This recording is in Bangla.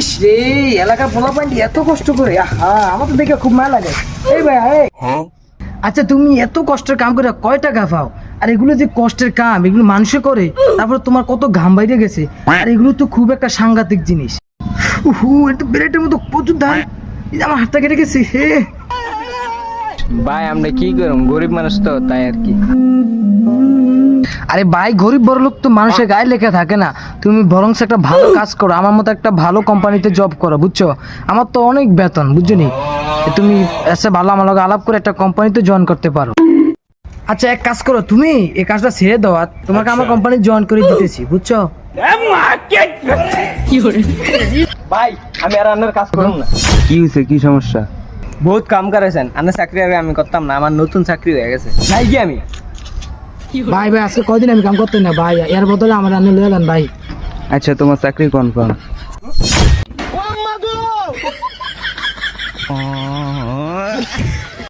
ইস রে, এলাকার পোলাপান্ডি এত কষ্ট করে, আহা আমার তো দেখে খুব মায়া লাগে। এই ভাই আচ্ছা, তুমি এত কষ্টের কাম করে কয় টাকা পাও? আর এগুলো যে কষ্টের কাম, এগুলো মানুষে করে, তারপর তোমার কত ঘাম বাইরে গেছে, আর এগুলো তো খুব একটা সাংঘাতিক জিনিস। উহু, এটা ব্লেডের মতো প্রচুর ধার, এই যে আমার হাতটা কেটে গেছে। হে ভাই আমরা কি করুম, গরিব মানুষ তো, তাই আর কি। আরে ভাই, গরিব বড় লোক তো মানুষের গায়ে লেখা থাকে না। তুমি বরং একটা ভালো কাজ করো, আমার মতো একটা ভালো কোম্পানিতে জব করো, বুঝছো? আমার তো অনেক বেতন, বুঝছো নি? তুমি এসে ভালো আমার লগে আলাপ করে একটা কোম্পানিতে জয়েন করতে পারো। আচ্ছা এক কাজ করো, তুমি এই কাজটা ছেড়ে দাও, আর তোমাকে আমার কোম্পানি জয়েন করে দিতেছি, বুঝছো? ভাই আমি আর আন্নার কাজ করুম না। কি হয়েছে, কি সমস্যা? বহুত কাম করেছেন, আন্নার চাকরি হবে আমি করতাম না, আমার নতুন চাকরি হয়ে গেছে, নাই কি আমি। ভাই ভাই আজকে কয়দিন আমি কাম করতে না ভাই, এর বদলে আমার রান্না লয়ে এলেন ভাই। আচ্ছা, তোমার চাকরি কনফার্ম।